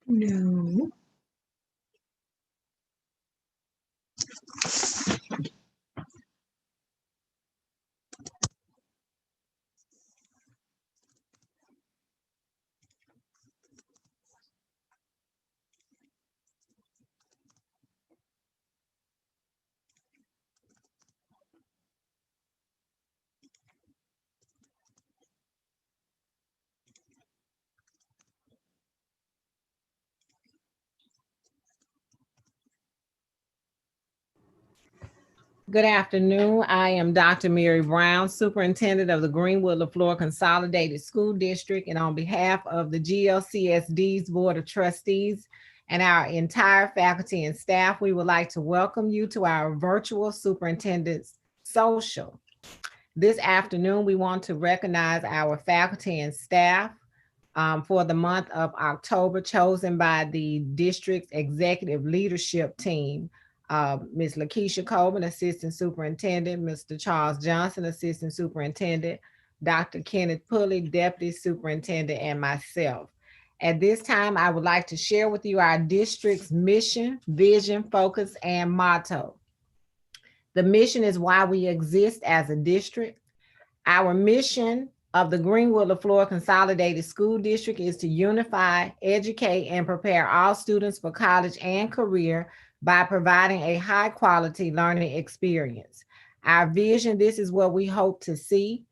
No. Good afternoon. I am Dr. Mary Brown, Superintendent of the Greenwood LaFleur Consolidated School District, and on behalf of the GLCSD's Board of Trustees and our entire faculty and staff, we would like to welcome you to our virtual Superintendent's Social. This afternoon, we want to recognize our faculty and staff for the month of October, chosen by the district's executive leadership team. Ms. Lakeisha Coleman, Assistant Superintendent, Mr. Charles Johnson, Assistant Superintendent, Dr. Kenneth Pulley, Deputy Superintendent, and myself. At this time, I would like to share with you our district's mission, vision, focus, and motto. The mission is why we exist as a district. Our mission of the Greenwood LaFleur Consolidated School District is to unify, educate, and prepare all students for college and career by providing a high quality learning experience. Our vision, this is what we hope to see.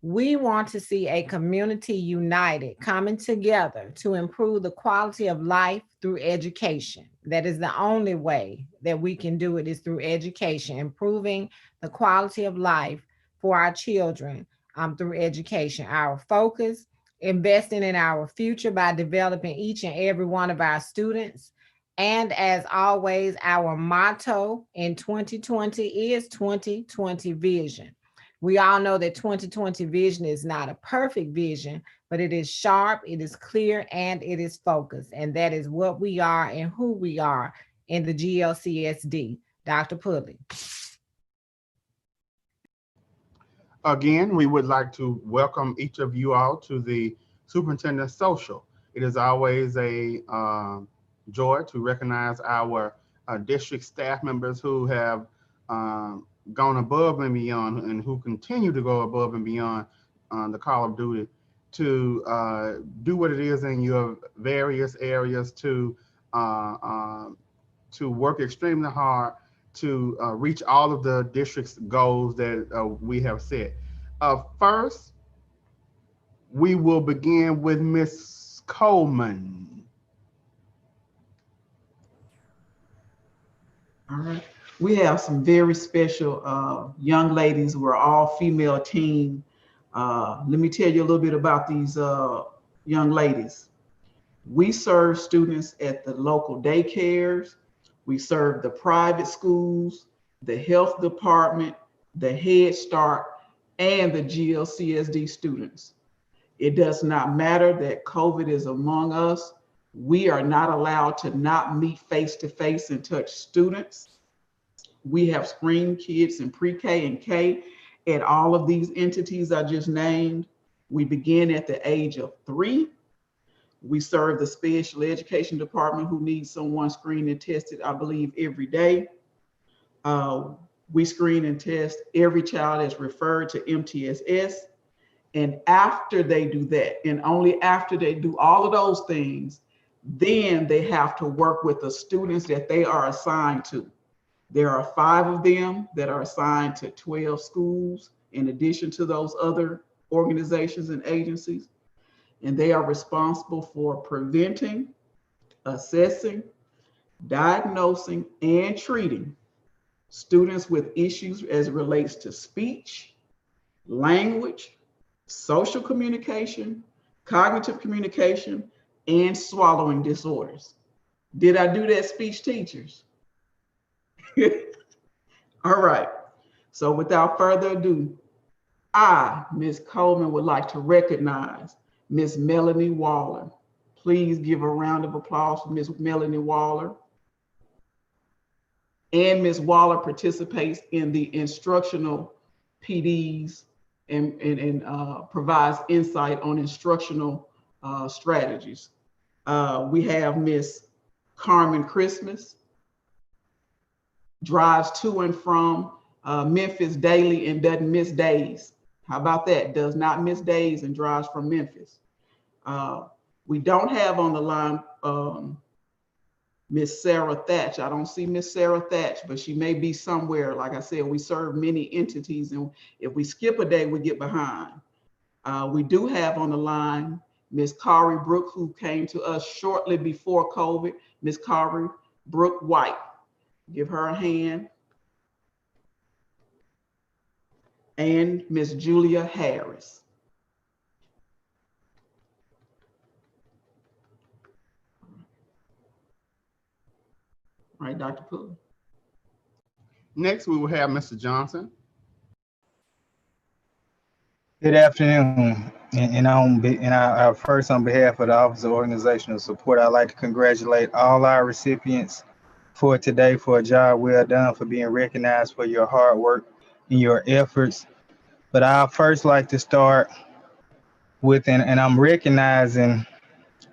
We want to see a community united, coming together to improve the quality of life through education. That is the only way that we can do it, is through education, improving the quality of life for our children through education. Our focus, investing in our future by developing each and every one of our students. And as always, our motto in 2020 is 2020 vision. We all know that 2020 vision is not a perfect vision, but it is sharp, it is clear, and it is focused. And that is what we are and who we are in the GLCSD. Dr. Pulley. Again, we would like to welcome each of you all to the Superintendent Social. It is always a joy to recognize our district staff members who have gone above and beyond and who continue to go above and beyond the call of duty to do what it is in your various areas to work extremely hard to reach all of the district's goals that we have set. First, we will begin with Ms. Coleman. All right. We have some very special young ladies. We're all female team. Let me tell you a little bit about these young ladies. We serve students at the local daycares. We serve the private schools, the health department, the Head Start, and the GLCSD students. It does not matter that COVID is among us. We are not allowed to not meet face to face and touch students. We have screened kids in pre-K and K at all of these entities I just named. We begin at the age of 3. We serve the special education department who needs someone screened and tested, I believe, every day. We screen and test every child that's referred to MTSS. And after they do that, and only after they do all of those things, then they have to work with the students that they are assigned to. There are 5 of them that are assigned to 12 schools in addition to those other organizations and agencies. And they are responsible for preventing, assessing, diagnosing, and treating students with issues as it relates to speech, language, social communication, cognitive communication, and swallowing disorders. Did I do that, speech teachers? All right. So without further ado, I, Ms. Coleman, would like to recognize Ms. Melanie Waller. Please give a round of applause for Ms. Melanie Waller. And Ms. Waller participates in the instructional PDs and provides insight on instructional strategies. We have Miss Carmen Christmas, drives to and from Memphis daily and doesn't miss days. How about that? Does not miss days and drives from Memphis. We don't have on the line Miss Sarah Thatch. I don't see Miss Sarah Thatch, but she may be somewhere. Like I said, we serve many entities, and if we skip a day, we get behind. We do have on the line Miss Kari Brooke, who came to us shortly before COVID. Miss Kari Brooke White. Give her a hand. And Miss Julia Harris. Right, Dr. Pulley. Next, we will have Mr. Johnson. Good afternoon. And first, on behalf of the Office of Organizational Support, I'd like to congratulate all our recipients for today for a job well done, for being recognized for your hard work and your efforts. But I'd first like to start with, and I'm recognizing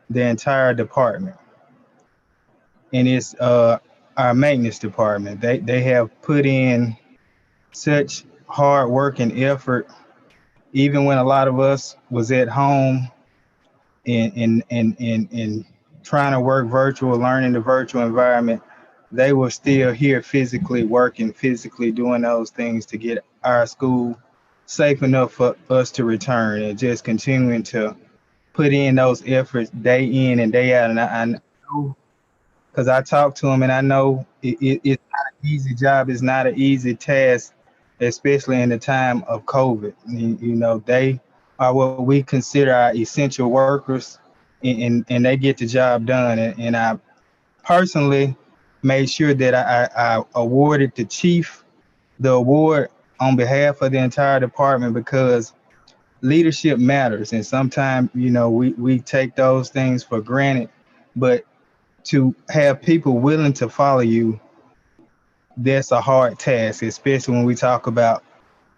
the entire department, and it's our maintenance department. They have put in such hard work and effort, even when a lot of us was at home and trying to work virtual, learning the virtual environment. They were still here physically working, physically doing those things to get our school safe enough for us to return, and just continuing to put in those efforts day in and day out. And I know, because I talk to them, and I know it's not an easy job. It's not an easy task, especially in the time of COVID. You know, they are what we consider our essential workers, and they get the job done. And I personally made sure that I awarded the chief the award on behalf of the entire department, because leadership matters. And sometimes, you know, we take those things for granted, but to have people willing to follow you, that's a hard task, especially when we talk about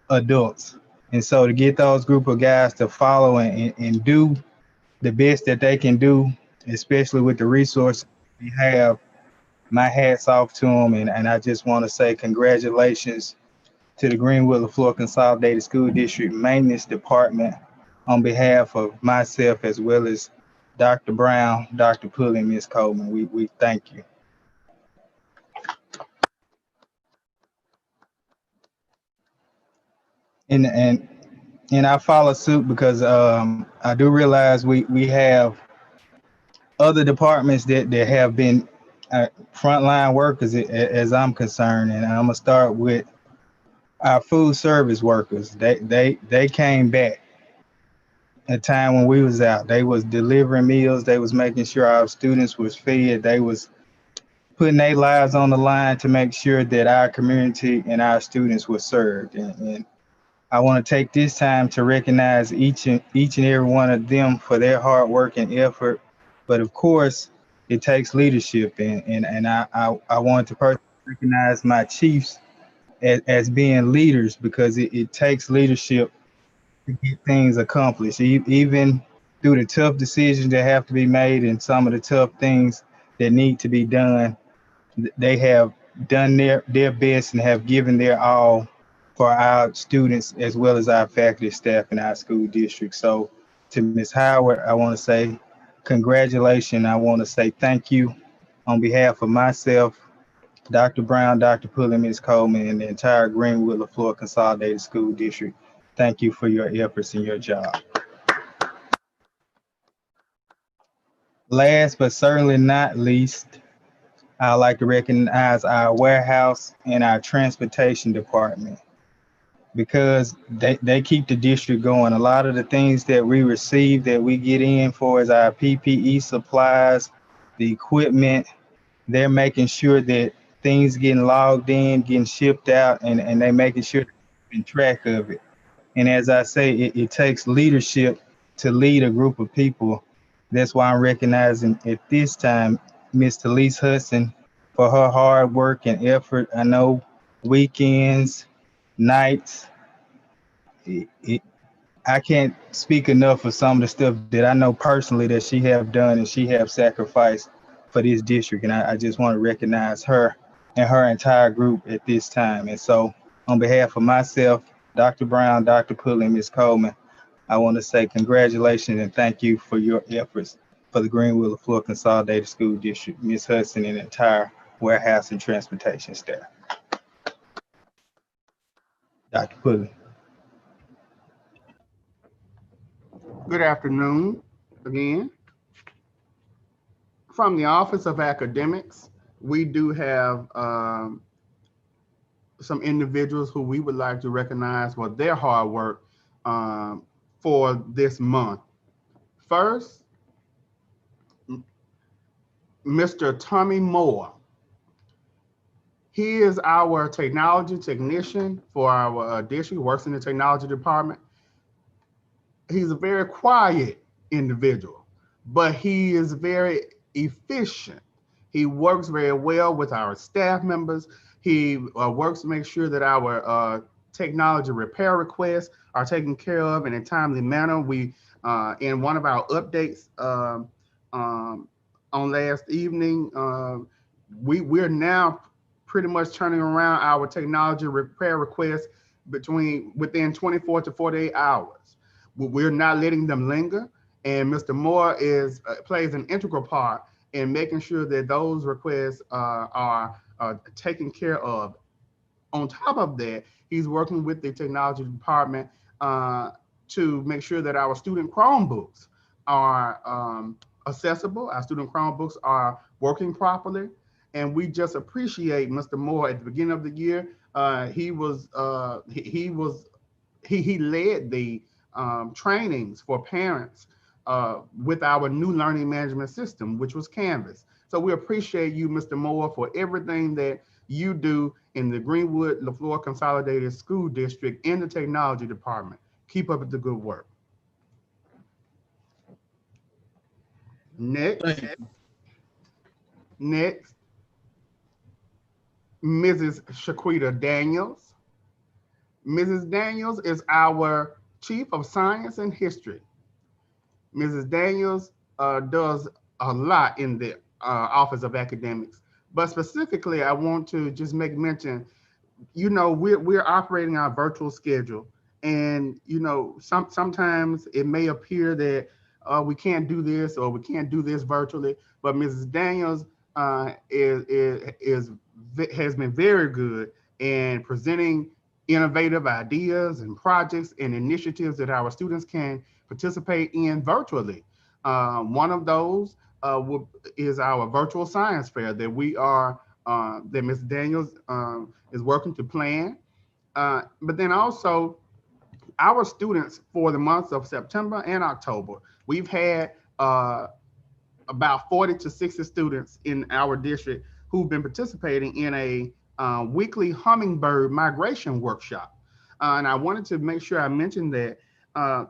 adults. And so to get those group of guys to follow and do the best that they can do, especially with the resources we have, my hat's off to them. And I just want to say congratulations to the Greenwood LaFleur Consolidated School District Maintenance Department on behalf of myself, as well as Dr. Brown, Dr. Pulley, and Ms. Coleman. We thank you. And I follow suit because I do realize we have other departments that have been frontline workers, as I'm concerned. And I'm gonna start with our food service workers. They came back a time when we was out. They was delivering meals. They was making sure our students was fed. They was putting their lives on the line to make sure that our community and our students were served. And I want to take this time to recognize each and every one of them for their hard work and effort. But of course, it takes leadership, and I want to personally recognize my chiefs as being leaders, because it takes leadership to get things accomplished, even through the tough decisions that have to be made and some of the tough things that need to be done. They have done their best and have given their all for our students, as well as our faculty, staff, and our school district. So to Ms. Howard, I want to say congratulations. I want to say thank you on behalf of myself, Dr. Brown, Dr. Pulley, Ms. Coleman, and the entire Greenwood LaFleur Consolidated School District. Thank you for your efforts in your job. Last but certainly not least, I'd like to recognize our warehouse and our transportation department, because they keep the district going. A lot of the things that we receive, that we get in for, is our PPE supplies, the equipment. They're making sure that things getting logged in, getting shipped out, and they making sure they're keeping track of it. And as I say, it takes leadership to lead a group of people. That's why I'm recognizing at this time Miss Talise Hudson for her hard work and effort. I know weekends, nights, I can't speak enough of some of the stuff that I know personally that she have done and she have sacrificed for this district. And I just want to recognize her and her entire group at this time. And so on behalf of myself, Dr. Brown, Dr. Pulley, and Ms. Coleman, I want to say congratulations and thank you for your efforts for the Greenville LaFleur Consolidated School District, Ms. Hudson, and the entire warehouse and transportation staff. Dr. Pulley. Good afternoon again. From the Office of Academics, we do have some individuals who we would like to recognize for their hard work for this month. First, Mr. Tommy Moore. He is our technology technician for our district, works in the technology department. He's a very quiet individual, but he is very efficient. He works very well with our staff members. He works to make sure that our technology repair requests are taken care of in a timely manner. We, in one of our updates on last evening, we're now pretty much turning around our technology repair requests within 24 to 48 hours. We're not letting them linger, and Mr. Moore plays an integral part in making sure that those requests are taken care of. On top of that, he's working with the technology department to make sure that our student Chromebooks are accessible. Our student Chromebooks are working properly. And we just appreciate Mr. Moore. At the beginning of the year, he led the trainings for parents with our new learning management system, which was Canvas. So we appreciate you, Mr. Moore, for everything that you do in the Greenwood LaFleur Consolidated School District in the technology department. Keep up the good work. Next, Mrs. Shaquita Daniels. Mrs. Daniels is our Chief of Science and History. Mrs. Daniels does a lot in the Office of Academics, but specifically, I want to just make mention, we're operating our virtual schedule, and sometimes it may appear that we can't do this or we can't do this virtually, but Mrs. Daniels has been very good in presenting innovative ideas and projects and initiatives that our students can participate in virtually. One of those is our virtual science fair that that Ms. Daniels is working to plan. But then also our students for the months of September and October, we've had about 40 to 60 students in our district who've been participating in a weekly hummingbird migration workshop. And I wanted to make sure I mentioned that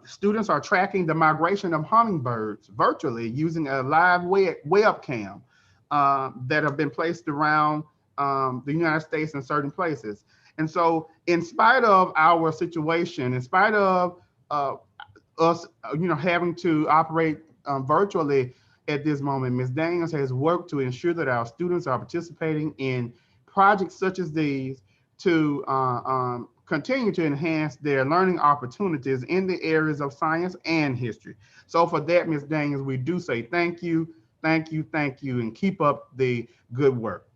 students are tracking the migration of hummingbirds virtually using a live webcam that have been placed around the United States in certain places. And so in spite of our situation, in spite of us, having to operate virtually at this moment, Ms. Daniels has worked to ensure that our students are participating in projects such as these to continue to enhance their learning opportunities in the areas of science and history. So for that, Ms. Daniels, we do say thank you, thank you, thank you, and keep up the good work.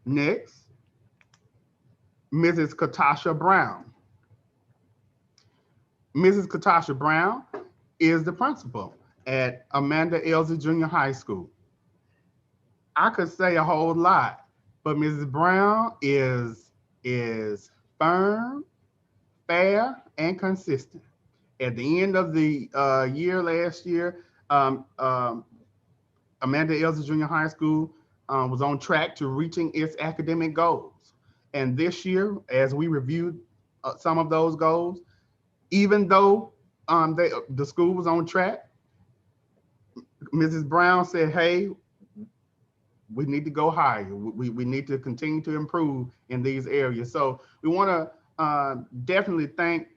Next, Mrs. Katasha Brown. Mrs. Katasha Brown is the principal at Amanda Elsie Junior High School. I could say a whole lot, but Mrs. Brown is firm, fair, and consistent. At the end of the year last year, Amanda Elsie Junior High School was on track to reaching its academic goals. And this year, as we reviewed some of those goals, even though the school was on track, Mrs. Brown said, hey, we need to go higher. We need to continue to improve in these areas. So we want to definitely thank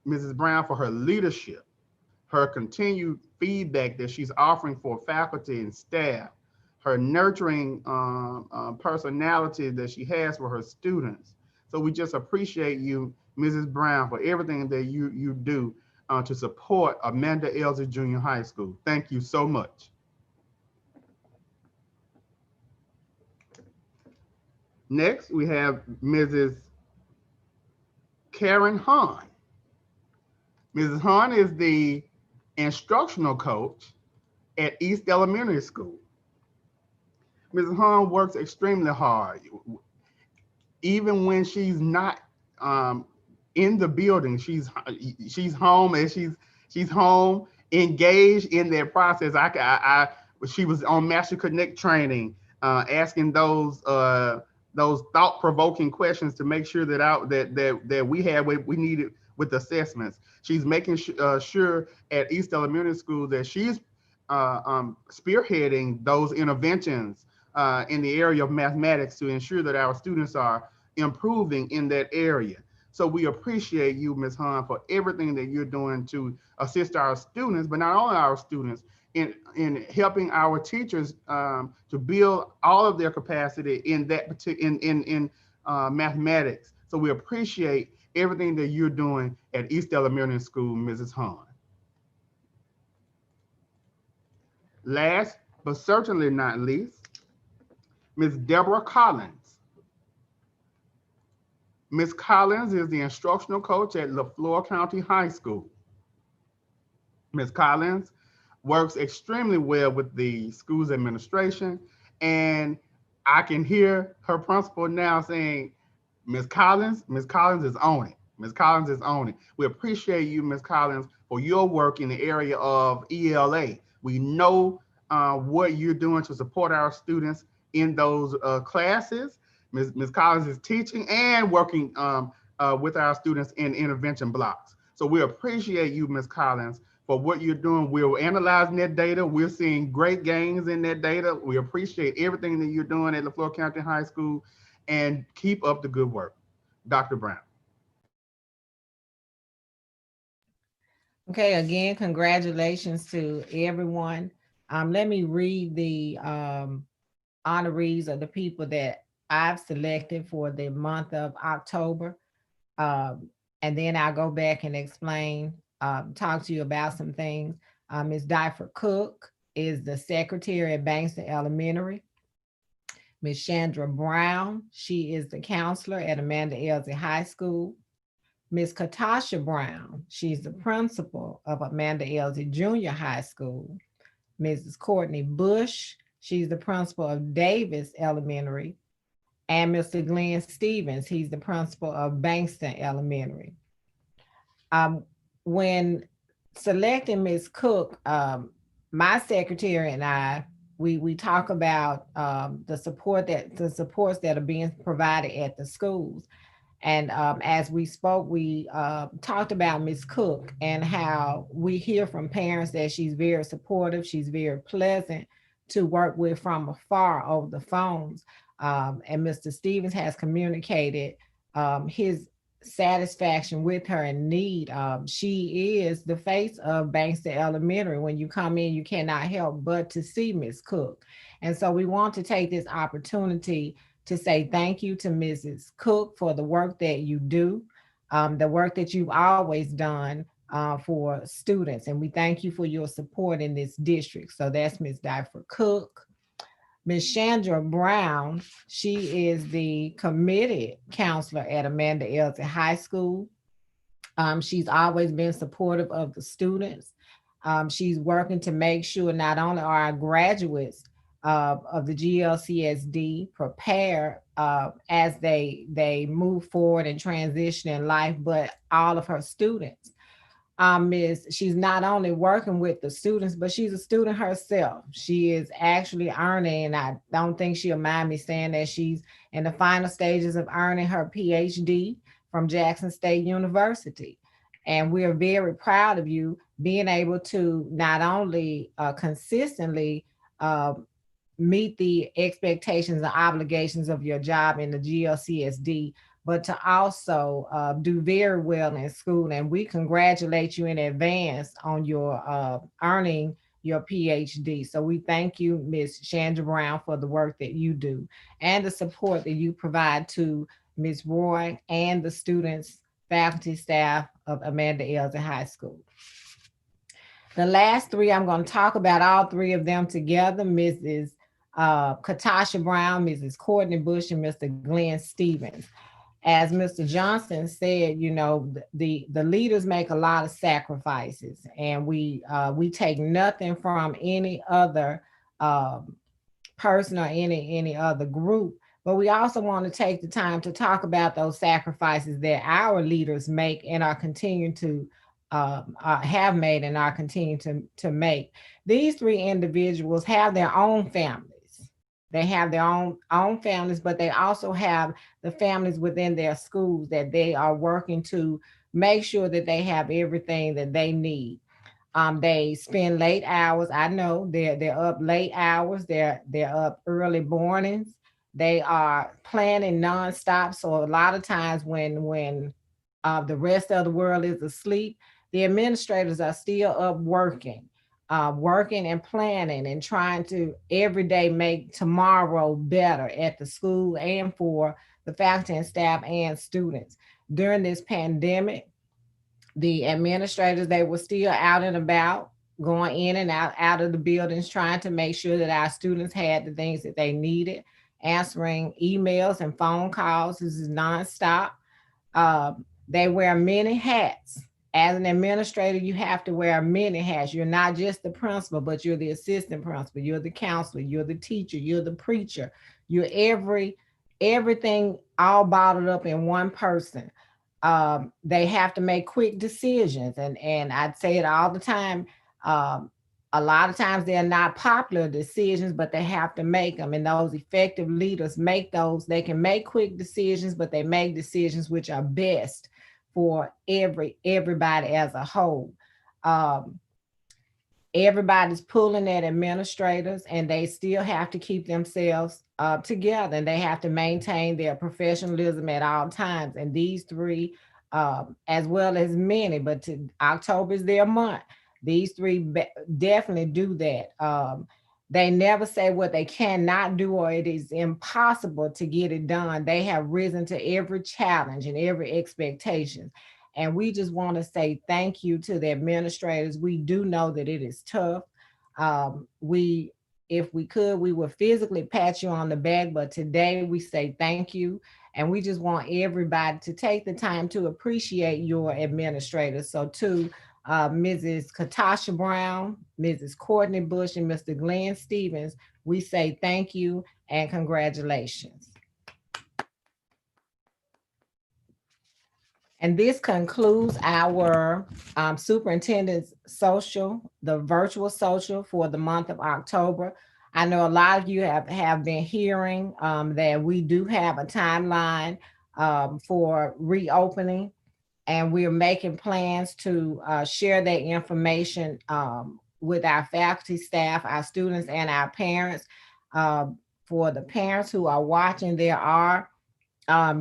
Mrs. Brown for her leadership, her continued feedback that she's offering for faculty and staff, her nurturing personality that she has for her students. So we just appreciate you, Mrs. Brown, for everything that you do to support Amanda Elsie Junior High School. Thank you so much. Next, we have Mrs. Karen Hahn. Mrs. Hahn is the instructional coach at East Elementary School. Mrs. Hahn works extremely hard. Even when she's not in the building, she's home, and she's home engaged in that process. She was on Master Connect training, asking those thought-provoking questions to make sure that we had what we needed with assessments. She's making sure at East Elementary School that she's spearheading those interventions in the area of mathematics to ensure that our students are improving in that area. So we appreciate you, Ms. Hahn, for everything that you're doing to assist our students, but not only our students, in helping our teachers to build all of their capacity in that particular in mathematics. So we appreciate everything that you're doing at East Elementary School, Mrs. Hahn. Last but certainly not least, Ms. Deborah Collins. Ms. Collins is the instructional coach at LaFleur County High School. Ms. Collins works extremely well with the school's administration, and I can hear her principal now saying, Ms. Collins is on it. Ms. Collins is on it. We appreciate you, Ms. Collins, for your work in the area of ELA. We know what you're doing to support our students in those classes. Ms. Collins is teaching and working with our students in intervention blocks. So we appreciate you, Ms. Collins, for what you're doing. We're analyzing that data. We're seeing great gains in that data. We appreciate everything that you're doing at LaFleur County High School, and keep up the good work. Dr. Brown. Okay, again, congratulations to everyone. Let me read the honorees of the people that I've selected for the month of October. And then I'll go back and explain, talk to you about some things. Ms. Dyford Cook is the secretary at Bankston Elementary. Ms. Chandra Brown, she is the counselor at Amanda Elsie High School. Ms. Katasha Brown, she's the principal of Amanda Elsie Junior High School. Mrs. Courtney Bush, she's the principal of Davis Elementary. And Mr. Glenn Stevens, he's the principal of Bankston Elementary. When selecting Ms. Cook, my secretary and I, we talk about the supports that are being provided at the schools. And as we spoke, we talked about Ms. Cook and how we hear from parents that she's very supportive, she's very pleasant to work with from afar over the phones. And Mr. Stevens has communicated his satisfaction with her and need. She is the face of Bankston Elementary. When you come in, you cannot help but to see Ms. Cook. And so we want to take this opportunity to say thank you to Mrs. Cook for the work that you do, the work that you've always done for students. And we thank you for your support in this district. So that's Ms. Dyford Cook. Ms. Chandra Brown, she is the committed counselor at Amanda Elsie High School. She's always been supportive of the students. She's working to make sure not only are our graduates of the GLCSD prepare as they move forward and transition in life, but all of her students. She's not only working with the students, but she's a student herself. She is actually earning, and I don't think she'll mind me saying that she's in the final stages of earning her PhD from Jackson State University. And we're very proud of you being able to not only consistently meet the expectations and obligations of your job in the GLCSD, but to also do very well in school. And we congratulate you in advance on your earning your PhD. So we thank you, Ms. Chandra Brown, for the work that you do and the support that you provide to Ms. Roy and the students, faculty, staff of Amanda Elder High School. The last three, I'm going to talk about all three of them together: Mrs. Katasha Brown, Mrs. Courtney Bush, and Mr. Glenn Stevens. As Mr. Johnson said, you know, the leaders make a lot of sacrifices, and we take nothing from any other person or any other group. But we also want to take the time to talk about those sacrifices that our leaders make and are continuing to have made and are continuing to make. These three individuals have their own families. They have their own families, but they also have the families within their schools that they are working to make sure that they have everything that they need. They spend late hours. I know they're up late hours. They're up early mornings. They are planning nonstop. So a lot of times when the rest of the world is asleep, the administrators are still up working, working and planning and trying to every day make tomorrow better at the school and for the faculty and staff and students. During this pandemic, the administrators, they were still out and about, going in and out of the buildings, trying to make sure that our students had the things that they needed, answering emails and phone calls. This is nonstop. They wear many hats. As an administrator, you have to wear many hats. You're not just the principal, but you're the assistant principal, you're the counselor, you're the teacher, you're the preacher, you're everything all bottled up in one person. They have to make quick decisions, and I'd say it all the time. A lot of times they're not popular decisions, but they have to make them. And those effective leaders make those. They can make quick decisions, but they make decisions which are best for everybody as a whole. Everybody's pulling at administrators, and they still have to keep themselves together, and they have to maintain their professionalism at all times. And these three, as well as many, but October is their month. These three definitely do that. They never say what they cannot do or it is impossible to get it done. They have risen to every challenge and every expectation. And we just want to say thank you to the administrators. We do know that it is tough. If we could, we would physically pat you on the back, but today we say thank you. And we just want everybody to take the time to appreciate your administrators. So to Mrs. Katasha Brown, Mrs. Courtney Bush, and Mr. Glenn Stevens, we say thank you and congratulations. And this concludes our superintendent's social, the virtual social for the month of October. I know a lot of you have been hearing that we do have a timeline for reopening, and we're making plans to share that information with our faculty, staff, our students, and our parents. For the parents who are watching, there are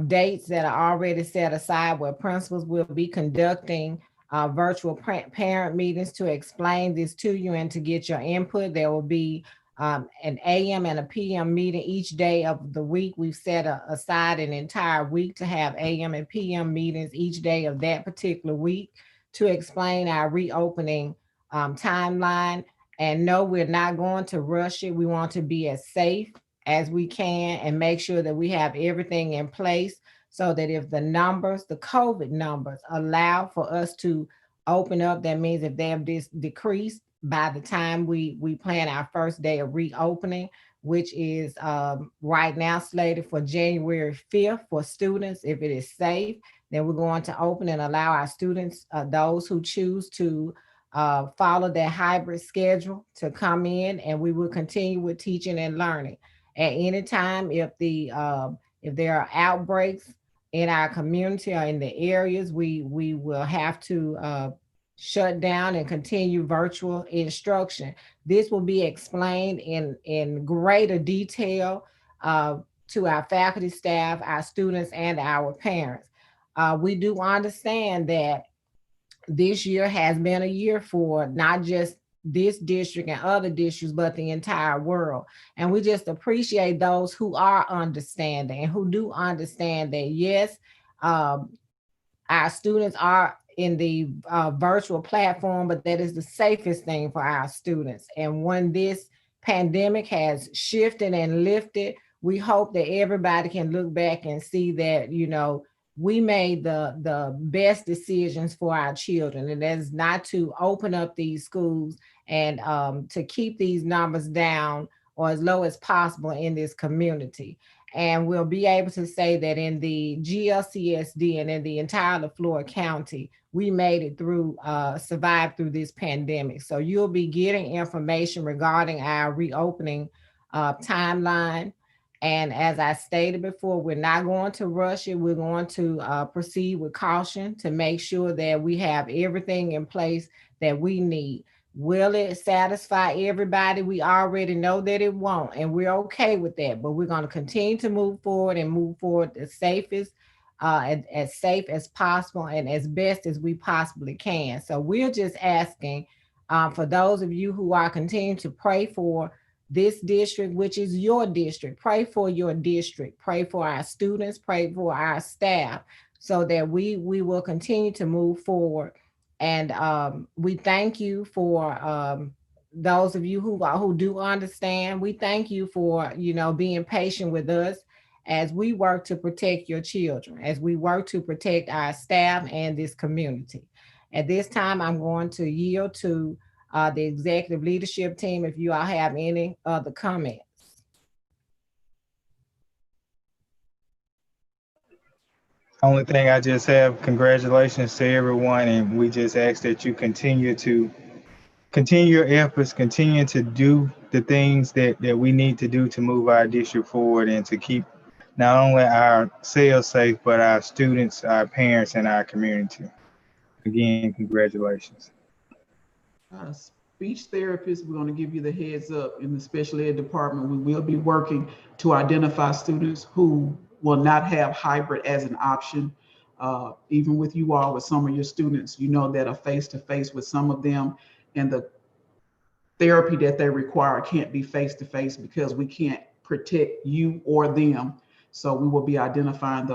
dates that are already set aside where principals will be conducting virtual parent meetings to explain this to you and to get your input. There will be an AM and a PM meeting each day of the week. We've set aside an entire week to have AM and PM meetings each day of that particular week to explain our reopening timeline. And no, we're not going to rush it. We want to be as safe as we can and make sure that we have everything in place so that if the numbers, the COVID numbers allow for us to open up, that means if they have decreased by the time we plan our first day of reopening, which is right now slated for January 5th for students. If it is safe, then we're going to open and allow our students, those who choose to follow that hybrid schedule, to come in, and we will continue with teaching and learning. At any time, if there are outbreaks in our community or in the areas, we will have to shut down and continue virtual instruction. This will be explained in greater detail to our faculty, staff, our students, and our parents. We do understand that this year has been a year for not just this district and other districts, but the entire world. And we just appreciate those who are understanding and who do understand that, yes, um, our students are in the virtual platform, but that is the safest thing for our students. And when this pandemic has shifted and lifted, we hope that everybody can look back and see that, you know, we made the best decisions for our children, and that is not to open up these schools and to keep these numbers down or as low as possible in this community. And we'll be able to say that in the GLCSD and in the entire Florida County, we made it through, survived through this pandemic. So you'll be getting information regarding our reopening timeline. And as I stated before, we're not going to rush it. We're going to proceed with caution to make sure that we have everything in place that we need. Will it satisfy everybody? We already know that it won't, and we're okay with that. But we're going to continue to move forward and move forward as safest, as safe as possible, and as best as we possibly can. So we're just asking for those of you who are continuing to pray for this district, which is your district. Pray for your district. Pray for our students. Pray for our staff, so that we will continue to move forward. And we thank you for those of you who do understand. We thank you for, you know, being patient with us as we work to protect your children, as we work to protect our staff and this community. At this time, I'm going to yield to the executive leadership team if you all have any other comments. Only thing I just have, congratulations to everyone, and we just ask that you continue your efforts, continue to do the things that we need to do to move our district forward and to keep not only ourselves safe, but our students, our parents, and our community. Again, congratulations. Speech therapists, we're going to give you the heads up in the special ed department. We will be working to identify students who will not have hybrid as an option. Even with you all, with some of your students, you know that a face-to-face with some of them, and the therapy that they require can't be face-to-face because we can't protect you or them. So we will be identifying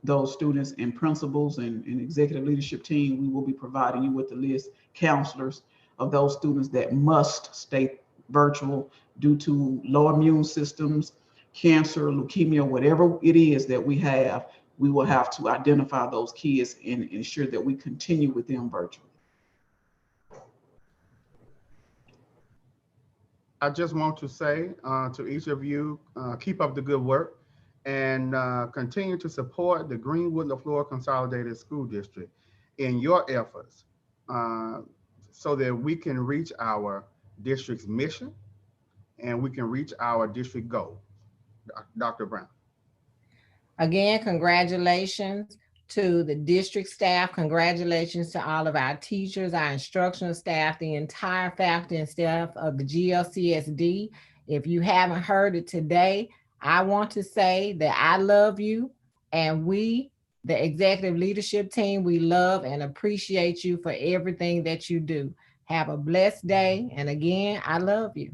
those students, and principals and executive leadership team. We will be providing you with the list, counselors, of those students that must stay virtual due to low immune systems, cancer, leukemia, whatever it is that we have. We will have to identify those kids and ensure that we continue with them virtually. I just want to say to each of you, keep up the good work and continue to support the Greenwood LaFleur Consolidated School District in your efforts so that we can reach our district's mission and we can reach our district goal. Dr. Brown. Again, congratulations to the district staff. Congratulations to all of our teachers, our instructional staff, the entire faculty and staff of the GLCSD. If you haven't heard it today, I want to say that I love you, and we, the executive leadership team, we love and appreciate you for everything that you do. Have a blessed day. And again, I love you.